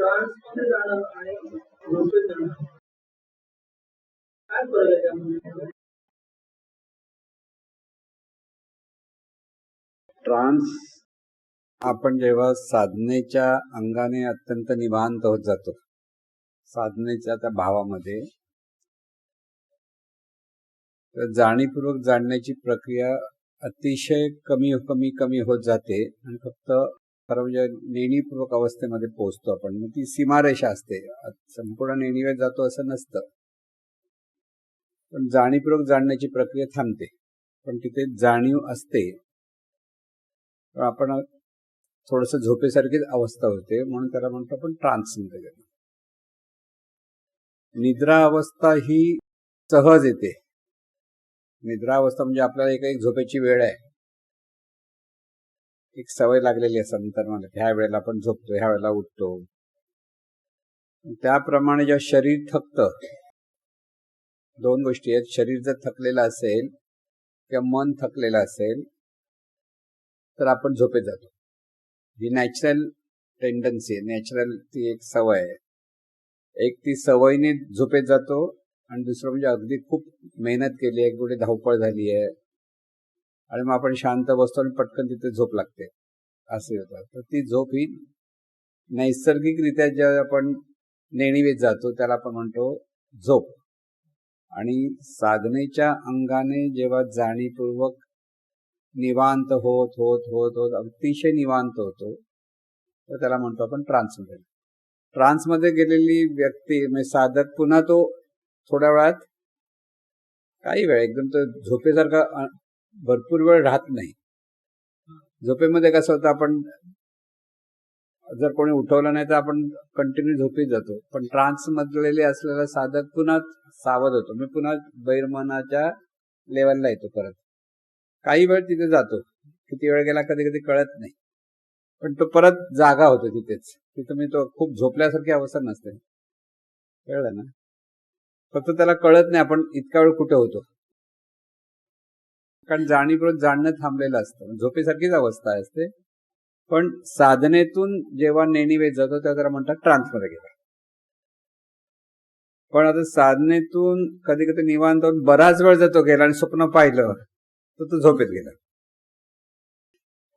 ट्रान्समध्ये जाणं आणि झोपेत जाणं काय फरक आहे त्यामध्ये? ट्रान्स आपण जेव्हा साधनेच्या अंगाने अत्यंत निवांत होत जातो, साधनेच्या त्या भावामध्ये, तर जाणीवपूर्वक जाणण्याची प्रक्रिया अतिशय कमी कमी कमी होत जाते आणि फक्त खरं म्हणजे नेणीपूर्वक अवस्थेमध्ये पोहोचतो आपण. मग ती सीमारेषा असते, संपूर्ण नेणीवर जातो असं नसतं, पण जाणीवपूर्वक जाणण्याची प्रक्रिया थांबते. पण तिथे जाणीव असते, आपण थोडस झोपेसारखीच अवस्था होते, म्हणून त्याला म्हणतो आपण ट्रान्समध्ये गेलो. निद्रा अवस्था ही सहज येते. निद्रा अवस्था म्हणजे आपल्याला एक झोपेची वेळ आहे, एक सवय लागलेली असते. नंतर मला ह्या वेळेला आपण झोपतो, ह्या वेळेला उठतो. त्याप्रमाणे जेव्हा शरीर थकतं, दोन गोष्टी आहेत. शरीर जर थकलेलं असेल किंवा मन थकलेलं असेल तर आपण झोपेत जातो. ही नॅचरल टेंडन्सी आहे, नॅचरल ती एक सवय आहे. एक ती सवयीने झोपेत जातो आणि दुसरं म्हणजे अगदी खूप मेहनत केली आहे, कुठे धावपळ झाली आहे आणि मग आपण शांत बसतो आणि पटकन तिथे झोप लागते, असे होतं. तर ती झोप ही नैसर्गिकरित्या ज्या आपण नेणीवेत जातो त्याला आपण म्हणतो झोप. आणि साधनेच्या अंगाने जेव्हा जाणीवपूर्वक निवांत होत होत होत होत अतिशय निवांत होतो, तर त्याला म्हणतो आपण ट्रान्समध्ये. ट्रान्समध्ये गेलेली व्यक्ती म्हणजे साधक पुन्हा तो थोड्या वेळात, काही वेळ एकदम तो झोपेसारखा भरपूर वेळ राहत नाही. झोपेमध्ये कसं होतं, आपण जर कोणी उठवलं नाही तर आपण कंटिन्यू झोपेत जातो. पण ट्रान्स मधलेले असलेला साधक पुन्हा सावध होतो, मी पुन्हा बहिर्मनाच्या लेवलला येतो. परत काही वेळ तिथे जातो, किती वेळ गेला कधी कधी कळत नाही, पण तो परत जागा होतो तिथेच. तिथं मी तो खूप झोपल्यासारखी अवस्था नसते, कळलं ना. फक्त त्याला कळत नाही आपण इतका वेळ कुठे होतो, कारण जाणीवपूर्वक जाणणं थांबलेलं असतं. झोपेसारखीच अवस्था असते. पण साधनेतून जेव्हा नेणीवेत जातो तेव्हा त्याला म्हणतात ट्रान्समध्ये गेला. पण आता साधनेतून कधी कधी निवांत होऊन बराच वेळ जातो गेला आणि स्वप्न पाहिलं तर तो झोपेत गेला.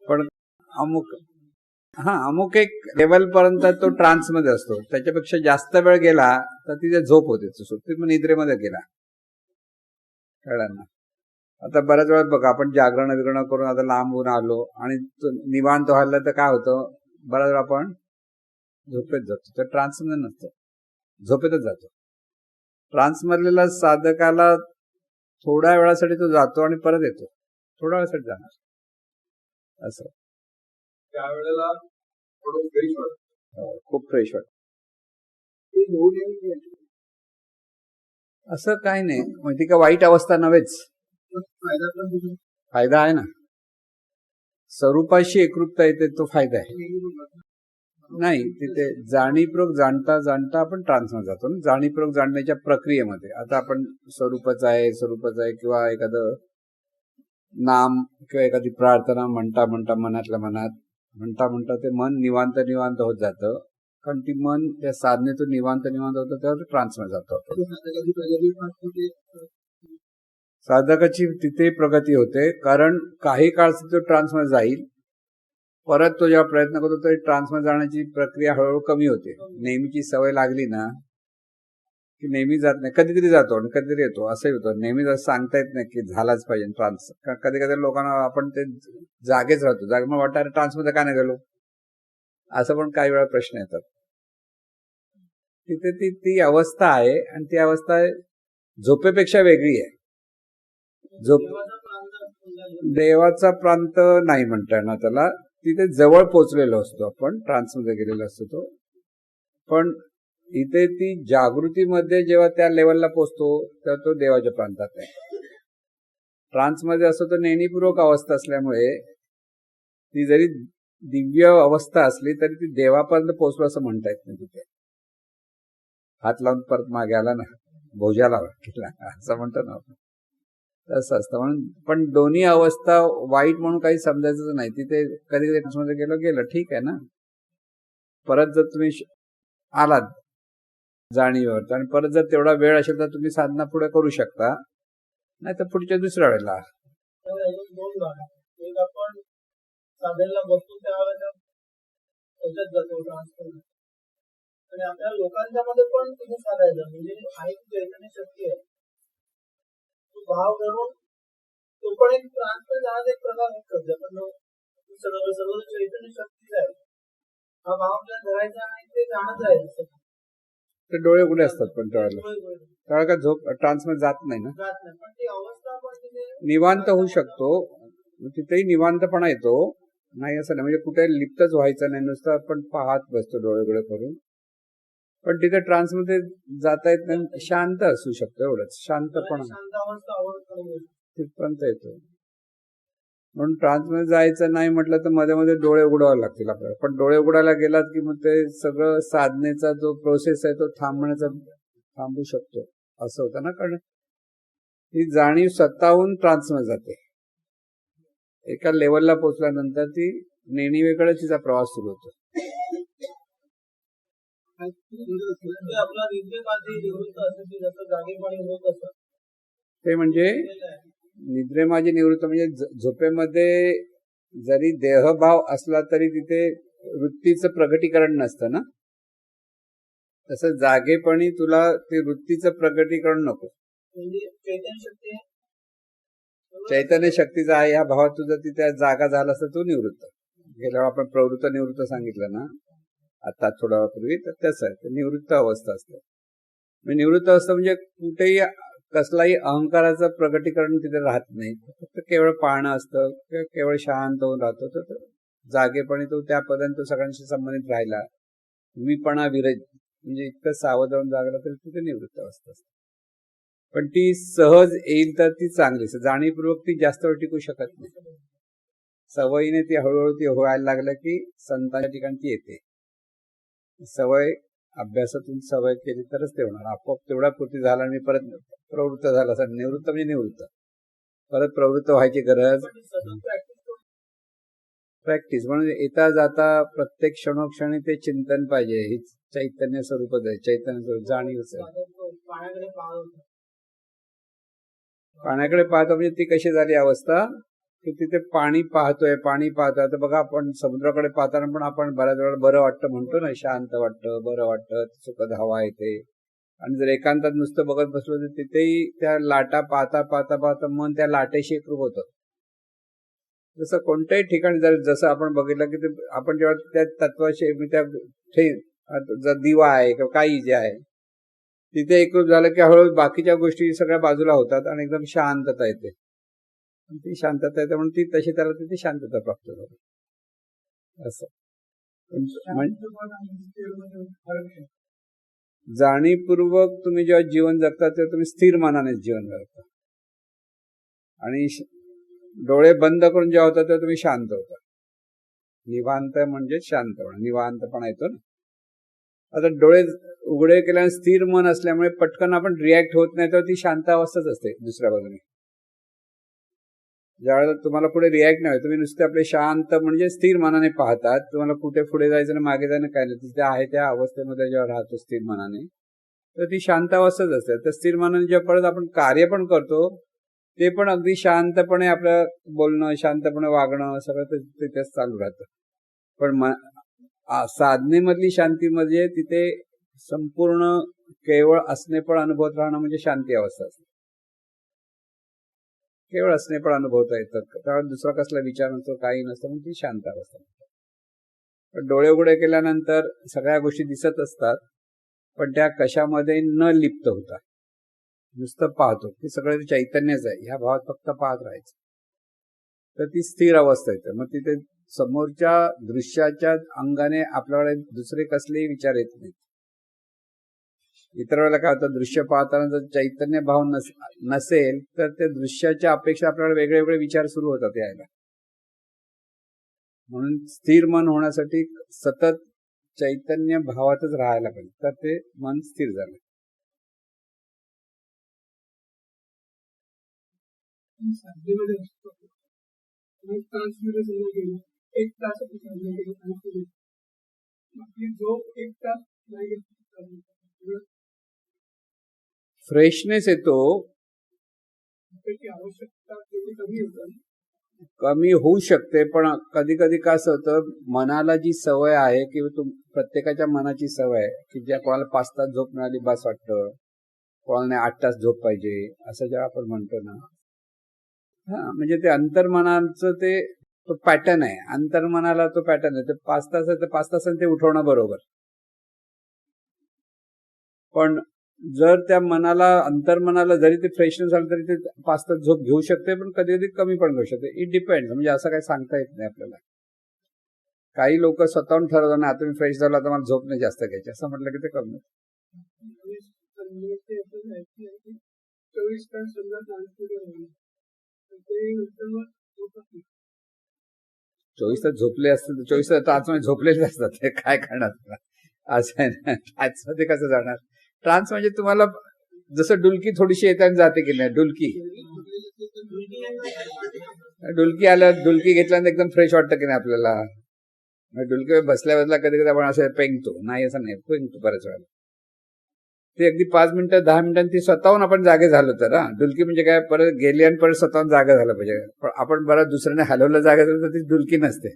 पण अमुक एक लेवल पर्यंत तो ट्रान्समध्ये असतो. त्याच्यापेक्षा जास्त वेळ गेला तर तिथे झोप होते, सुट्टीत मग निद्रेमध्ये गेला, कळलं ना. आता बऱ्याच वेळात बघा, आपण जागरण विगरण करून आता लांबून आलो आणि निवांत व्हायला तर काय होतं, बऱ्याच वेळा आपण झोपेत जातो. तर ट्रान्समध्ये नसतं, झोपेतच जातो. ट्रान्समधलेला साधकाला थोड्या वेळासाठी तो जातो आणि परत येतो, थोड्या वेळासाठी जाणार, असं. त्यावेळेला फ्रेश वाटतं, खूप फ्रेश वाटतं. असं काही नाही, म्हणजे का वाईट अवस्था नव्हेच, फायदा आहे ना. स्वरूपाशी एकरूपता येते, तो फायदा आहे. नाही, तिथे जाणीवपूर्वक जाणता जाणता आपण ट्रान्समध्ये जातो ना. जाणीवपूर्वक जाणण्याच्या प्रक्रियेमध्ये आता आपण स्वरूपच आहे किंवा एखादं नाम किंवा एखादी प्रार्थना म्हणता म्हणता मनातल्या मनात म्हणता म्हणता ते मन निवांत निवांत होत जातं. कारण ती मन त्या साधनेतून निवांत निवांत होतं तेव्हा ट्रान्समध्ये जातो. साधकाची तिथे प्रगती होते, कारण काही काळ तो ट्रान्समध्ये जाईल, परत तो जेव्हा प्रयत्न करतो तरी ट्रान्समध्ये जाण्याची प्रक्रिया हळूहळू कमी होते. नेहमीची सवय लागली ना की नेहमी जात नाही, कधी कधी जातो आणि कधीतरी येतो, असंही होतं. नेहमी जसं सांगता येत नाही की झालाच पाहिजे ट्रान्स. कधी कधी लोकांना आपण ते जागेच राहतो, जागे मग वाटतं ट्रान्समध्ये का नाही गेलो, असं पण काही वेळा प्रश्न येतात. तिथे ती अवस्था आहे आणि ती अवस्था झोपेपेक्षा वेगळी आहे. झोप देवाचा प्रांत नाही म्हणता येणार त्याला, तिथे जवळ पोचलेलो असतो आपण, ट्रान्समध्ये गेलेलो असतो तो. पण इथे ती जागृतीमध्ये जेव्हा त्या लेवलला पोचतो तेव्हा तो देवाच्या प्रांतात आहे. ट्रान्समध्ये असतो तर नेणीपूर्वक अवस्था असल्यामुळे ती जरी दिव्य अवस्था असली तरी ती देवापर्यंत पोचलो असं म्हणता येत नाही. तिथे हात लावून परत मागे आला ना, भोजाला केला असं म्हणतो ना आपण, तसं असतं. म्हणून पण दोन्ही अवस्था वाईट म्हणून काही समजायचं नाही. तिथे कधी कधी ट्रान्समध्ये गेलं ठीक आहे ना. परत जर तुम्ही आलात जाणीवर आणि परत जर तेवढा वेळ असेल तर तुम्ही साधना पुढे करू शकता, नाही तर पुढच्या दुसऱ्या वेळेला. तर अजून दोन भाग आहेत. एक आपण साधनेला बसतो त्यावेळेला त्याच्यात जातो ट्रान्सफर, आणि आपल्या लोकांच्या मध्ये पण तुम्ही साधायचं म्हणजे आहे ती चैतन्य शक्ती आहे, तो भाव धरून तो पण एक ट्रान्सफर जाण्याचा एक प्रकार करतो. पण सर्व सर्व चैतन्य शक्तीच आहे, हा भाव आपल्याला धरायचा आणि ते जाणत राहायचं. ते डोळे उघडे असतात पण त्यावेळेला पण त्यावेळेला काय झोप ट्रान्समध्ये जात नाही ना, जात नाही, पण ती अवस्था पण तिथे निवांत होऊ शकतो. तिथेही निवांतपणा येतो, नाही असं नाही म्हणजे कुठे लिप्तच व्हायचं नाही, नुसतं आपण पाहत बसतो डोळे उघडे करून, पण तिथे ट्रान्समध्ये जाता येत नाही, शांत असू शकतो एवढंच, शांतपणा शांत अवस्था आवडत तिथपर्यंत येतो. म्हणून ट्रान्समध्ये जायचं नाही म्हटलं तर मध्ये मध्ये डोळे उघडावे लागतील आपल्याला, पण डोळे उघडायला गेलात की मग ते सगळं साधनेचा जो प्रोसेस आहे तो थांबू शकतो असं होतं ना. कारण ही जाणीव स्वतःहून ट्रान्समध्ये जाते. एका लेवलला पोहोचल्यानंतर ती नेणीवेकडे तिचा प्रवास सुरू होतो. आपला निद्रेमध्ये निवृत्त असं की जसं जागेपणी होत असत, ते म्हणजे निद्रेमाजी निवृत्त म्हणजे झोपेमध्ये जरी देहभाव असला तरी तिथे वृत्तीचं प्रगटीकरण नसतं ना, तसं जागेपणी तुला ते वृत्तीचं प्रगटीकरण नको. म्हणजे चैतन्य शक्ती चैतन्य शक्तीचा आहे ह्या भावात तुझं तिथे जागा झाला असता तू निवृत्त. गेल्या आपण प्रवृत्त निवृत्त सांगितलं ना आता थोड्या वेळापूर्वी, तर तसं आहे, तर निवृत्त अवस्था असते. निवृत्त अवस्था म्हणजे कुठेही कसलाही अहंकाराचं प्रगटीकरण तिथे राहत नाही, फक्त केवळ पाहणं असतं, केवळ शांत होऊन राहतो. तर जागेपणी तो त्यापर्यंत तो सगळ्यांशी संबंधित राहिला, विपणा विरज म्हणजे इतकं सावध राहून जागला तरी तिथे निवृत्त अवस्था असते. पण ती सहज येईल तर ती चांगली, जाणीवपूर्वक ती जास्त वेळ टिकू शकत नाही. सवयीने ती हळूहळू ती व्हायला लागलं की संतांच्या ठिकाणी ती येते. सवय अभ्यासातून सवय केली तरच ते होणार. आपोआप तेवढा पूर्ती झाला आणि परत प्रवृत्त झाला असं निवृत्त म्हणजे निवृत्त, परत प्रवृत्त व्हायची गरज. प्रॅक्टिस म्हणून येता जाता प्रत्येक क्षणोक्षणी ते चिंतन पाहिजे. ही चैतन्य स्वरूपच आहे, चैतन्य स्वरूप जाणीवच आहे. पाण्याकडे पाहतो म्हणजे ती कशी झाली अवस्था की तिथे पाणी पाहतोय. आता बघा आपण समुद्राकडे पाहताना पण आपण बऱ्याच वेळा बरं वाटतं म्हणतो ना, शांत वाटतं, बरं वाटतं, सुखद हवा येते. आणि जर एकांतात नुसतं बघत बसलो तर तिथेही त्या लाटा पाहता मन त्या लाटेशी एकरूप होतं. जसं कोणत्याही ठिकाणी जसं आपण बघितलं की आपण जेव्हा त्या तत्वाशी त्या दिवा आहे किंवा काही जे आहे तिथे एकरूप झालं की हळूहळू बाकीच्या गोष्टी सगळ्या बाजूला होतात आणि एकदम शांतता येते. ती शांतता येते म्हणून ती तशी त्याला तिथे शांतता प्राप्त झाली असं. जाणीवपूर्वक तुम्ही जेव्हा जीवन जगता तेव्हा तुम्ही स्थिर मनाने जीवन जगता, आणि डोळे बंद करून जेव्हा होता तेव्हा तुम्ही शांत होता. निवांत म्हणजे शांत होणं, निवांतपणा येतो ना. आता डोळे उघडे केल्याने स्थिर मन असल्यामुळे पटकन आपण रिॲक्ट होत नाही, तर ती शांत अवस्थाच असते. दुसऱ्या बाजूने ज्यावेळेला तुम्हाला पुढे रिॲक्ट नाही, तुम्ही नुसते आपले शांत म्हणजे स्थिर मनाने पाहतात, तुम्हाला कुठे पुढे जायचं ना मागे जायचं काय नाही, तिथे आहे त्या अवस्थेमध्ये जेव्हा राहतो स्थिर मनाने, तर ती शांत अवस्थाच असते. तर स्थिर मनाने जेव्हा परत आपण कार्य पण करतो ते पण अगदी शांतपणे आपलं बोलणं, शांतपणे वागणं सगळं तिथेच चालू राहतं. पण साधनेमधली शांती म्हणजे तिथे संपूर्ण केवळ असणेपण अनुभवत राहणं म्हणजे शांती अवस्था असते. केवळ असणेपण अनुभवता येतं, त्यावेळेस दुसरा कसला विचार नसतो, काही नसतं, मग ती शांत अवस्था. डोळे उघडे केल्यानंतर सगळ्या गोष्टी दिसत असतात, पण त्या कशामध्ये न लिप्त होता, नुसतं पाहतो की सगळं चैतन्यच आहे ह्या भावात फक्त पाहत राहायचं, तर ती स्थिर अवस्था येते. मग तिथे समोरच्या दृश्याच्या अंगाने आपल्याकडे दुसरे कसलेही विचार येत नाहीत. इतर वेळेला काय होतं, दृश्य पाहताना जर चैतन्य भाव नसेल तर त्या दृश्याच्या अपेक्षा आपल्याला वेगळे वेगळे विचार सुरू होतात यायला. म्हणून स्थिर मन होण्यासाठी सतत चैतन्य भावातच राहायला पाहिजे, तर ते मन स्थिर झालं. एक तास झोप एक तास फ्रेशनेस येतो, आवश्यकता तेवढी कमी होतं. कमी होऊ शकते, पण कधी कधी कसं होतं, मनाला जी सवय आहे किंवा प्रत्येकाच्या मनाची सवय आहे की ज्या कोणाला 5 तास झोप मिळाली बस वाटतं, कोणाला 8 तास झोप पाहिजे, असं जेव्हा आपण म्हणतो ना, म्हणजे ते अंतर्मनाचं ते तो पॅटर्न आहे, अंतर्मनाला तो पॅटर्न आहे. ते 5 तास आहे तर 5 तासांनी ते उठवणं बरोबर. पण जर त्या मनाला, अंतर्मनाला जरी ते फ्रेशनेस झालं तरी ते 5 तास झोप घेऊ शकते, पण कधी कधी कमी पण घेऊ शकते. It depends. म्हणजे असं काही सांगता येत नाही आपल्याला. काही लोक स्वतःहून ठरवतात ना, आता मी फ्रेश झाला तर मला झोप नाही जास्त घ्यायची, असं म्हटलं की ते कमी. 24 तास समजा 24 तास झोपले असतील तर 24 तास आतमध्ये झोपलेले असतात, ते काय करणार असं आहे ना. ट्रान्समध्ये कसं जाणार? ट्रान्स म्हणजे तुम्हाला जसं डुलकी थोडीशी येताना जाते की नाही, डुलकी आल्यावर डुलकी घेतल्यानंतर एकदम फ्रेश वाटतं की नाही आपल्याला. डुलकी बसल्या बसल्या कधी कधी आपण असं पेंगतो, नाही असं नाही, पेंगतो बऱ्याच वेळेला. ते अगदी 5 मिनिटं 10 मिनिटांनी ती स्वतःहून आपण जागे झालो तर, डुलकी म्हणजे काय, परत गेली आणि परत स्वतःहून जागा झालं पाहिजे. पण आपण बऱ्याच दुसऱ्याने हलवलं जागा झालं तर ती डुलकी नसते.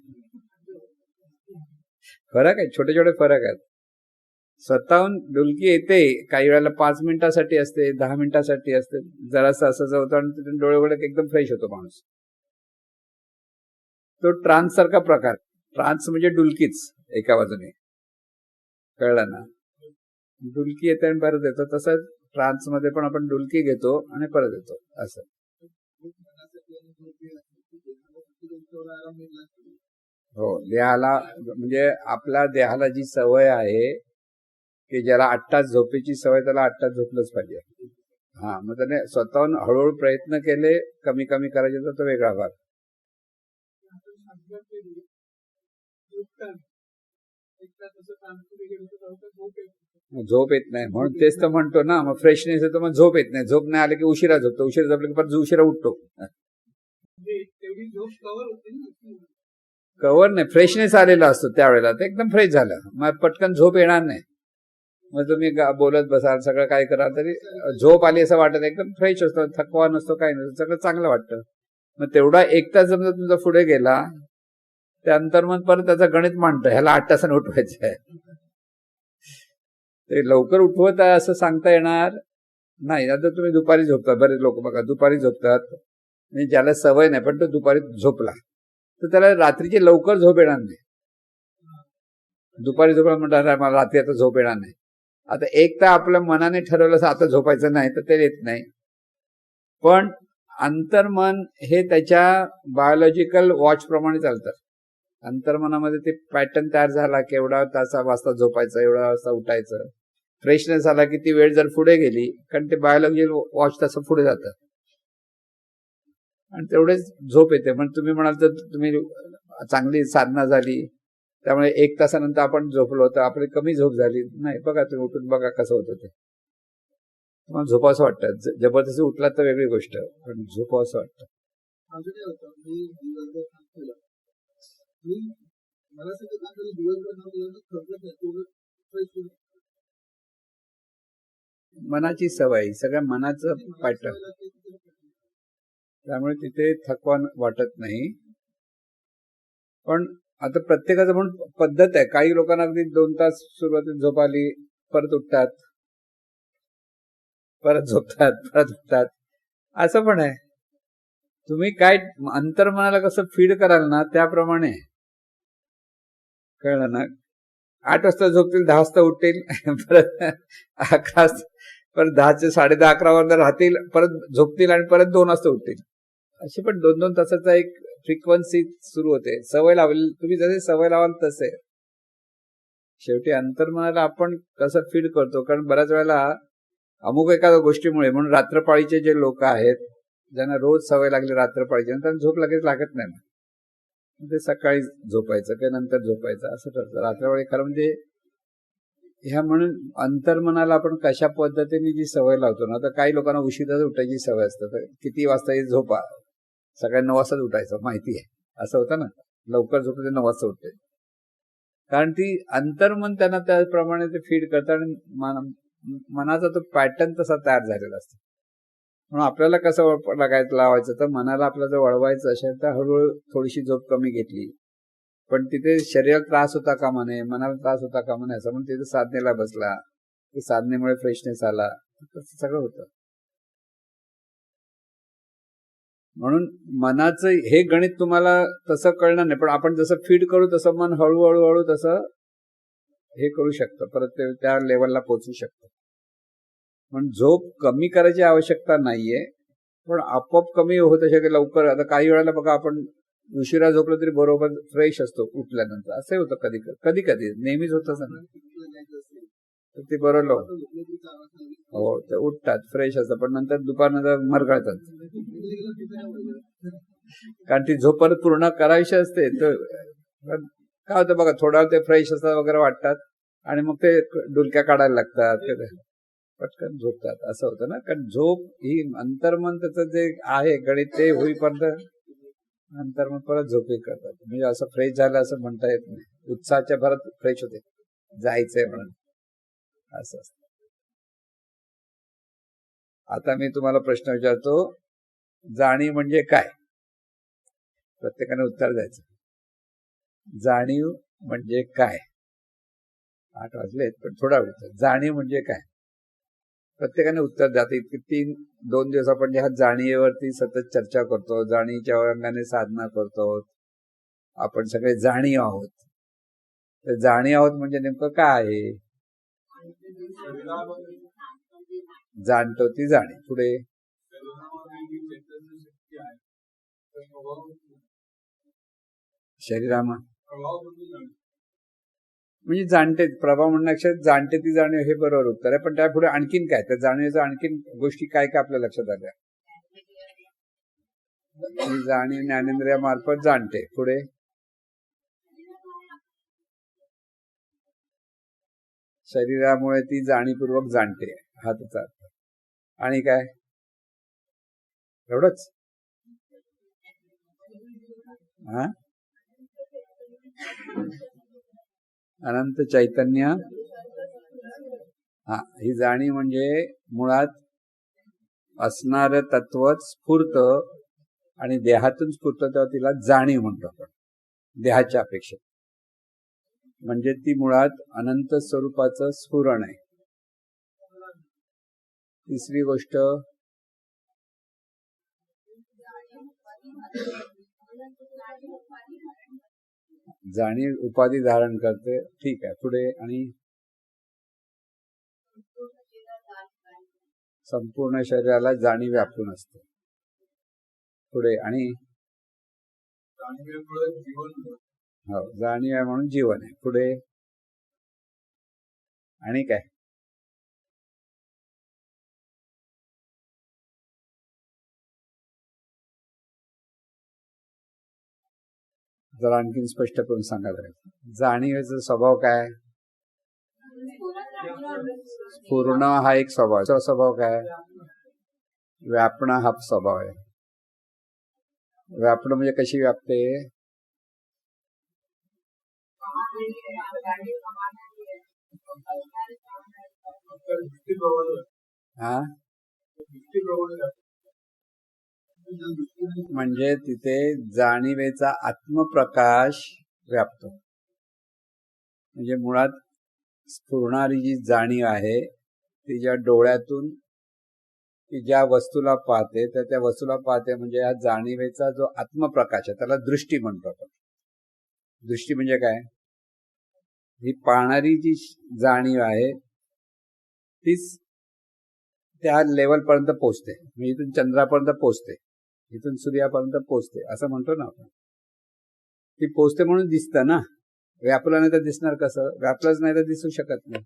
फरक आहे, छोटे छोटे फरक आहेत. स्वतःहून डुलकी येते, काही वेळेला 5 मिनिटासाठी असते, 10 मिनिटासाठी असते, जरासं असं होतं आणि डोळे उघडले एकदम फ्रेश होतो माणूस. तो ट्रान्स सारखा प्रकार. ट्रान्स म्हणजे डुलकीच एका बाजूने, कळलं ना. डुलकी येते आणि परत येतो, तसंच ट्रान्स मध्ये पण आपण डुलकी घेतो आणि परत येतो असं. हो, देहाला म्हणजे आपल्या देहाला जी सवय आहे की ज्याला 8 तास झोपेची सवय, त्याला 8 तास झोपलंच पाहिजे. मग त्याने स्वतःहून हळूहळू प्रयत्न केले कमी कमी करायचे तर तो वेगळा भाग. झोप येत नाही, म्हणून तेच तर म्हणतो ना, मग फ्रेशनेस येतो, मग झोप येत नाही. झोप नाही आले की उशिरा झोपतो, उशिरा झोपले की परत उशिरा उठतो. कव्हर नाही, फ्रेशनेस आलेला असतो त्यावेळेला, ते एकदम फ्रेश झालं, मग पटकन झोप येणार नाही. मग तुम्ही बोलत बसाल, सगळं काय कराल तरी झोप आली असं वाटत, एकदम फ्रेश असतो, थकवा नसतो, काही नसतं, सगळं चांगलं वाटतं. मग तेवढा 1 तास समजा तुमचा पुढे गेला, त्यानंतर मग परत त्याचं गणित मांडतं, ह्याला 8 तासांनी उठवायचं आहे. ते लवकर उठवत आहे असं सांगता येणार नाही. आता तुम्ही दुपारी झोपता, बरेच लोक बघा दुपारी झोपतात, म्हणजे ज्याला सवय नाही पण तो दुपारी झोपला तर त्याला रात्रीची लवकर झोप येणार नाही. दुपारी झोपला म्हणतात मला रात्री आता झोप येणार नाही. आता एक तर आपल्या मनाने ठरवलं आता झोपायचं नाही तर ते येत नाही. पण अंतर्मन हे त्याच्या बायोलॉजिकल वॉच प्रमाणे चालतं. अंतर्मनामध्ये ते पॅटर्न तयार झाला की एवढा वाजता झोपायचं, एवढा वाजता उठायचं. फ्रेशनेस आला की ती वेळ जर पुढे गेली, कारण ते बायोलॉजिकल वॉच तसं पुढे जातं आणि तेवढेच झोप येते. पण तुम्ही म्हणाल तर तुम्ही चांगली साधना झाली त्यामुळे 1 तासानंतर आपण झोपलो तर आपली कमी झोप झाली नाही. बघा तुम्ही उठून बघा कसं होतं ते. तुम्हाला झोपावंसं वाटतं, जबरदस्ती उठलात तर वेगळी गोष्ट, पण झोपावंसं वाटतं. मनाची सवय, सगळ्या मनाचं पॅटर्न, त्यामुळे तिथे थकवा वाटत नाही. पण आता प्रत्येकाचं म्हणून पद्धत आहे. काही लोकांना अगदी 2 तास सुरुवातीत झोप आली, परत उठतात, परत झोपतात, परत उठतात, असं पण आहे. तुम्ही काय अंतर्मनाला कसं फीड कराल ना त्याप्रमाणे, कळलं ना. 8 वाजता झोपतील, 10 वाजता उठतील, परत 11 परत 10चे 10:30 11 वाजता राहतील, परत झोपतील आणि परत 2 वाजता उठतील. अशी पण 2-2 तासाचा एक फ्रिक्वेन्सी सुरू होते. सवय लावली, तुम्ही जसे सवय लावाल तसे. शेवटी अंतर्मनाला आपण कसं फीड करतो, कारण बऱ्याच वेळेला अमुक एका गोष्टीमुळे, म्हणून रात्रपाळीचे जे लोक आहेत ज्यांना रोज सवय लागली रात्रपाळीची, त्यांना झोप लगेच लागत नाही. ते सकाळी झोपायचं काही नंतर झोपायचं असं ठरतं. रात्रपाळी खरं म्हणजे ह्या म्हणून अंतर्मनाला आपण कशा पद्धतीने जी सवय लावतो ना, तर काही लोकांना उशिराच उठायची सवय असते. तर किती वाजता झोपा, सकाळी 9 वाजताच उठायचं माहिती आहे, असं होतं ना. लवकर झोपले 9 वाजता उठते. कारण ती अंतर्मन त्यांना त्याप्रमाणे ते फीड करतं आणि मनाचा तो पॅटर्न तसा तयार झालेला असतो. म्हणून आपल्याला कसं लावायचं, तर मनाला आपल्याला जर वळवायचं असेल तर हळूहळू थोडीशी झोप कमी घेतली, पण तिथे शरीराला त्रास होता कामा नये, मनाला त्रास होता कामा नये. असं म्हणून तिथे साधनेला बसला, की साधनेमुळे फ्रेशनेस आला, तसं सगळं होतं. म्हणून मनाचं हे गणित तुम्हाला तसं कळणार नाही, पण आपण जसं फीड करू तसं मन हळूहळू तसं हे करू शकतं, परत ते त्या लेवलला पोहोचू शकतं. पण झोप कमी करायची आवश्यकता नाहीये, पण आपोआप कमी होत असे लवकर. आता काही वेळेला बघा, आपण उशिरा झोपलं तरी बरोबर फ्रेश असतो उठल्यानंतर, असंही होतं कधी कधी, नेहमीच होतं ना, तर ते बरोबर हो, ते उठतात फ्रेश असतात, पण नंतर दुपारनंतर मरगळतात, कारण ती झोप परत पूर्ण करायची असते. तर काय होतं बघा, थोडा ते फ्रेश असतात वगैरे वाटतात आणि मग ते डुलक्या काढायला लागतात, पटकन झोपतात, असं होतं ना. कारण झोप ही अंतर्मन त्याचं जे आहे गणित ते होईपर्यंत अंतर्मन परत झोपी करतात. म्हणजे असं फ्रेश झालं असं म्हणता येत नाही, उत्साहाच्या भरात फ्रेश होते, जायचंय म्हणून, असं असतं. आता मी तुम्हाला प्रश्न विचारतो, जाणीव म्हणजे काय? प्रत्येकाने उत्तर द्यायचं. जाणीव म्हणजे काय? 8 वाजलेत, पण थोडा वेळ. जाणीव म्हणजे काय? प्रत्येकाने उत्तर द्या. इतके 2 दिवस आपण ह्या जाणीवेवरती सतत चर्चा करतो, जाणीच्या अंगाने साधना करतो, आपण सगळे जाणीव आहोत. तर जाणीव आहोत म्हणजे नेमकं काय आहे? जाणतो ती जाणीव. पुढे शरीरामा म्हणजे जाणते, प्रभाव म्हणण्यापेक्षा जाणते ती जाणीव, हे बरोबर उत्तर आहे. पण त्यापुढे आणखीन काय? त्या जाणीवेच्या आणखीन गोष्टी काय काय आपल्या लक्षात आल्या? जाणीव ज्ञानेंद्रियामार्फत जाणते. पुढे शरीरामुळे ती जाणीवपूर्वक जाणते, हा त्याचा अर्थ. आणि काय? एवढंच? हा, अनंत चैतन्य. हा, ही जाणीव म्हणजे मुळात असणारं तत्वच स्फूर्त आणि देहातून स्फूर्त, तेव्हा तिला जाणीव म्हणतो आपण, देहाच्या अपेक्षेत. म्हणजे ती मुळात अनंत स्वरूपाचं स्फुरण आहे. तिसरी गोष्ट, जाणीव उपाधी धारण करते. ठीक आहे, पुढे. आणि संपूर्ण शरीराला जाणीव व्यापून असते. पुढे. आणि हो, जाणीव आहे म्हणून जीवन आहे. पुढे. आणि काय? जरा आणखीन स्पष्ट करून सांगायला. जाणीवेचा स्वभाव काय? पूर्ण हा एक स्वभाव. स्वभाव काय? व्यापणं हा स्वभाव आहे. व्यापणं म्हणजे कशी व्यापते? हा, म्हणजे तिथे जाणीवेचा आत्मप्रकाश व्यापतो. म्हणजे मुळात स्फुरणारी जी जाणीव आहे, ती ज्या डोळ्यातून ती ज्या वस्तूला पाहते, तर त्या वस्तूला पाहते, म्हणजे या जाणीवेचा जो आत्मप्रकाश आहे त्याला दृष्टी म्हणतो आपण. दृष्टी म्हणजे काय? ही पाहणारी जी जाणीव आहे तीच त्या लेवल पर्यंत पोहोचते. म्हणजे इथून चंद्रापर्यंत पोहोचते, इथून सूर्यापर्यंत पोहोचते, असं म्हणतो ना आपण. ती पोहोचते म्हणून दिसतं ना. व्यापलं नाही तर दिसणार कसं? व्यापलंच नाही तर दिसू शकत नाही.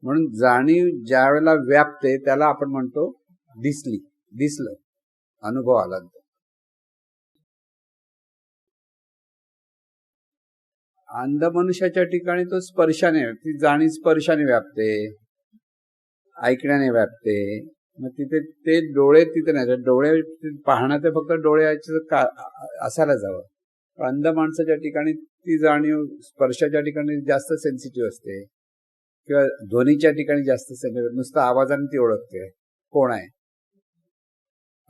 म्हणून जाणीव ज्या वेळेला व्यापते त्याला आपण म्हणतो दिसली, दिसलं, अनुभव आला. अंध मनुष्याच्या ठिकाणी तो स्पर्शाने, ती जाणीव स्पर्शाने व्यापते, ऐकण्याने व्यापते. मग तिथे ते डोळे तिथे नाही, डोळे पाहणं ते फक्त डोळ्याचं असायला जावं. अंध माणसाच्या ठिकाणी ती जाणीव स्पर्शाच्या ठिकाणी जास्त सेन्सिटिव्ह असते किंवा ध्वनीच्या ठिकाणी जास्त सेन्सिटिव्ह. नुसतं आवाजाने ती ओळखते कोण आहे.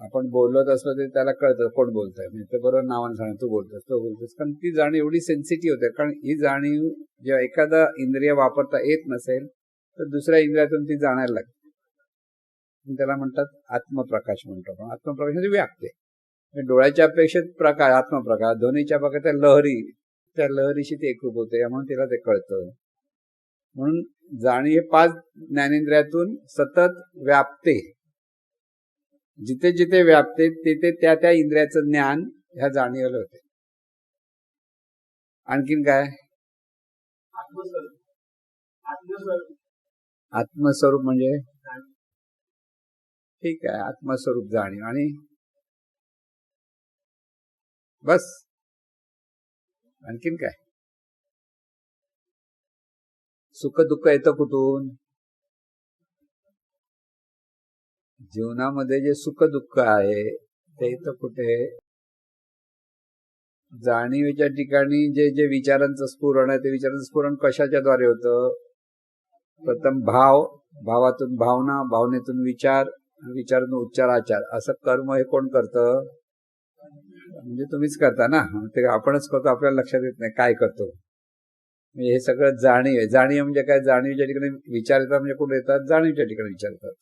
आपण बोलत असलो तरी त्याला कळतं कोण बोलतंय, म्हणजे ते बरोबर नावाने सांगतो तू बोलतोस तो बोलतोस. कारण ती जाणीव एवढी सेन्सिटिव्ह होते. कारण ही जाणीव जेव्हा एखादा इंद्रिय वापरता येत नसेल तर दुसऱ्या इंद्रियातून ती जाणायला लागते. त्याला म्हणतात आत्मप्रकाश म्हणतो आपण. आत्मप्रकाश म्हणजे व्यापते. डोळ्याच्या अपेक्षित प्रकाश आत्मप्रकाश, ध्वनीच्या प्रकाश त्या लहरीशी ते एकरूप होते, म्हणून तिला ते कळतं. म्हणून जाणीव हे 5 ज्ञानेंद्रियातून सतत व्यापते. जिथे जिथे व्यापते तिथे त्या त्या इंद्रियाचं ज्ञान ह्या जाणीवेला होते. आणखीन काय? आत्मस्वरूप म्हणजे ठीक आहे, आत्मस्वरूप जाणीव. आणि बस, आणखीन काय? सुख दुःख येतं कुठून? जीवनामध्ये जे सुख दुःख आहे ते येतं कुठे? जाणीवेच्या ठिकाणी जे जे विचारांचं स्फुरण आहे ते विचारांचं स्फुरण कशाच्या द्वारे होतं? प्रथम भाव, भावातून भावना, भावनेतून विचार, विचारातून उच्चार, आचार. असं कर्म हे कोण करतं? म्हणजे तुम्हीच करता ना. ते आपणच करतो, आपल्याला लक्षात येत नाही काय करतो. म्हणजे हे सगळं जाणीव आहे. जाणीव म्हणजे काय? जाणीवच्या ठिकाणी विचार येतात. म्हणजे कुठे येतात? जाणीवच्या ठिकाणी विचार येतात.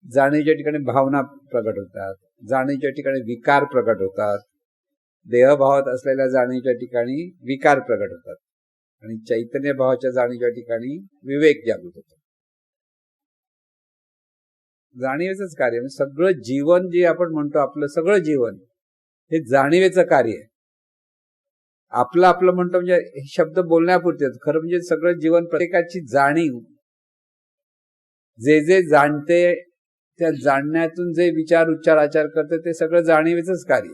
जाणीवच्या ठिकाणी भावना प्रगट होतात. जाणीवच्या ठिकाणी विकार प्रगट होतात. देहभावात असलेल्या जाणीवच्या ठिकाणी विकार प्रगट होतात. आणि चैतन्य भावाच्या जाणीवच्या ठिकाणी विवेक जागृत होतो. जाणीवेचंच कार्य. म्हणजे सगळं जीवन जे आपण म्हणतो, आपलं सगळं जीवन हे जाणीवेचं कार्य आहे. आपलं आपलं म्हणतो म्हणजे हे शब्द बोलण्यापुरते. खरं म्हणजे सगळं जीवन प्रत्येकाची जाणीव, जे जे जाणते त्या जाणण्यातून जे विचार, उच्चार, आचार करते ते सगळं जाणीवेचंच कार्य.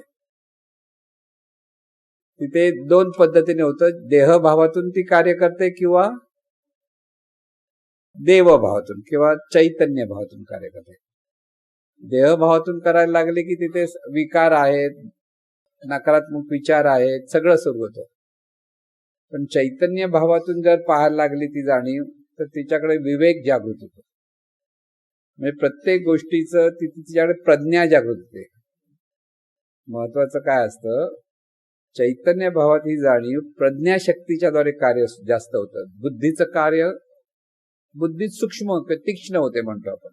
तिथे 2 पद्धतीने होतं. देहभावातून ती कार्य करते किंवा देवभावातून किंवा चैतन्य भावातून कार्य करते. देहभावातून करायला लागले की तिथे विकार आहेत, नकारात्मक विचार आहेत, सगळं सुरू होतं. पण चैतन्य भावातून जर पाहायला लागली ती जाणीव तर तिच्याकडे विवेक जागृत होतो. म्हणजे प्रत्येक गोष्टीचं तिच्याकडे प्रज्ञा जागृत होते. महत्वाचं काय असतं? चैतन्य भावात ही जाणीव प्रज्ञाशक्तीच्या द्वारे कार्य जास्त होतं. बुद्धीचं कार्य बुद्धीत सूक्ष्म तीक्ष्ण होते म्हणतो आपण.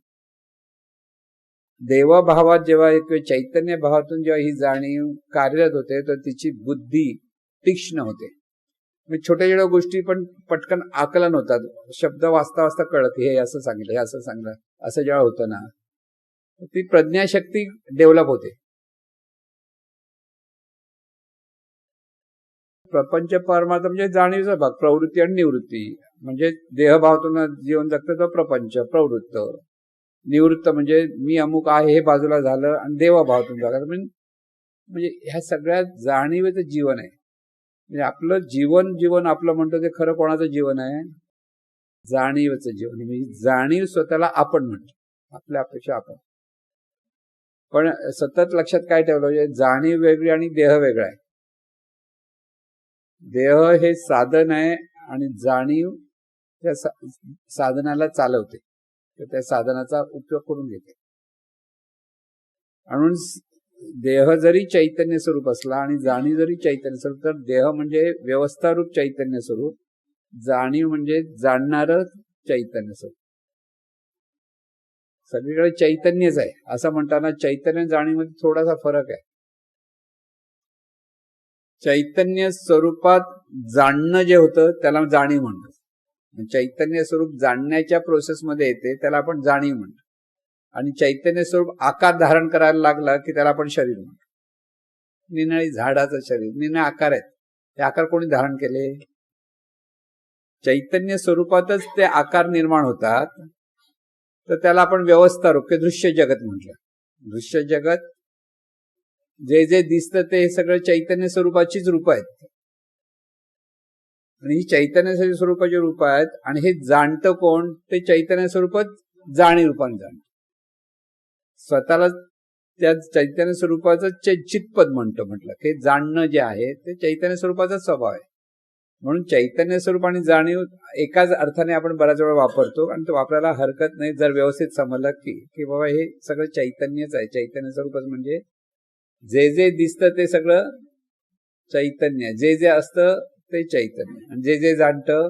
देवभावात जेव्हा चैतन्य भावातून जेव्हा ही जाणीव कार्यरत होते तर तिची बुद्धी तीक्ष्ण होते. म्हणजे छोट्या छोट्या गोष्टी पण पटकन आकलन होतात. शब्द वाचता वाचता कळत हे असं सांगितलं, हे असं सांगितलं, असं जेव्हा होतं ना ती प्रज्ञाशक्ती डेव्हलप होते. प्रपंच परमार्थ म्हणजे जाणीवेचा भाग. प्रवृत्ती आणि निवृत्ती म्हणजे देहभावातून जीवन जगतं तर प्रपंच प्रवृत्त. निवृत्त म्हणजे मी अमुक आहे हे बाजूला झालं आणि देवभावातून झालं. म्हणजे ह्या सगळ्या जाणीवेचं जीवन आहे. म्हणजे आपलं जीवन आपलं म्हणतो ते खरं कोणाचं जीवन आहे? जाणीवेचं जीवन. म्हणजे जाणीव स्वतःला आपण म्हणतो, आपल्या अपेक्षा आपण. पण सतत लक्षात काय ठेवलं पाहिजे? जाणीव वेगळी आणि देह वेगळा आहे. देह हे साधन आहे आणि जाणीव त्या साधनाला चालवते, त्या साधनाचा उपयोग करून घेते. म्हणून देह जरी चैतन्य स्वरूप असला आणि जाणीव जरी चैतन्य स्वरूप, तर देह म्हणजे व्यवस्थारूप चैतन्य स्वरूप, जाणीव म्हणजे जाणणारं चैतन्य स्वरूप. सगळीकडे चैतन्यच आहे असं म्हणताना चैतन्य जाणीवमध्ये थोडासा फरक आहे. चैतन्य स्वरूपात जाणणं जे होतं त्याला जाणीव म्हणतो. चैतन्य स्वरूप जाणण्याच्या प्रोसेसमध्ये येते त्याला आपण जाणीव म्हणतो. आणि चैतन्य स्वरूप आकार धारण करायला लागला की त्याला आपण शरीर म्हणतो. निनाळी झाडाचं शरीर, निनाळे आकार आहेत. ते आकार कोणी धारण केले? चैतन्य स्वरूपातच ते आकार निर्माण होतात. तर त्याला आपण व्यवस्था रूप किंवा दृश्य जगत म्हटलं. दृश्य जगत जे जे दिसतं ते हे सगळं चैतन्य स्वरूपाचीच रूप आहेत. आणि ही चैतन्य स्वरूपाची रूप आहेत. आणि हे जाणतं कोण? ते चैतन्य स्वरूपात जाणीव रूपाने जाणतं. स्वतःला त्या चैतन्य स्वरूपाचं चितपद म्हटलं. हे जाणणं जे आहे ते चैतन्य स्वरूपाचा स्वभाव आहे. म्हणून चैतन्य स्वरूप आणि जाणीव एकाच अर्थाने आपण बऱ्याच वेळा वापरतो आणि तो वापरायला हरकत नाही जर व्यवस्थित समजलं की बाबा हे सगळं चैतन्यच आहे. चैतन्य स्वरूपच म्हणजे जे जे दिसतं ते सगळं चैतन्य, जे जे असतं ते चैतन्य, आणि जे जे जाणतं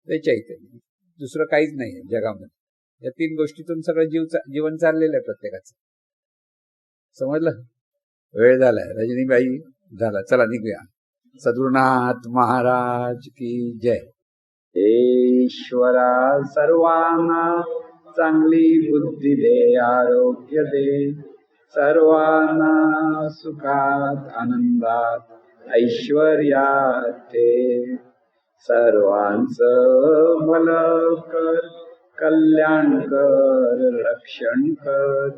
ते चैतन्य. दुसरं काहीच नाही जगामध्ये. या 3 गोष्टीतून सगळं जीवन चाललेलं आहे प्रत्येकाचं. समजलं? वेळ झालाय रजनीबाई. झाला, चला निघूया. सद्गुरुनाथ महाराज की जय. ईश्वरा सर्वांना चांगली बुद्धी दे, आरोग्य दे, सर्वांना सुखात आनंदात ऐश्वर्यात ते, सर्वांचं भलं कर, कल्याण कर, रक्षण कर,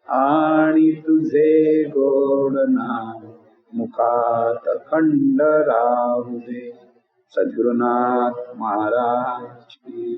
आणि तुझे गोड नाम मुखात अखंड राहू दे. सद्गुरुनाथ महाराज की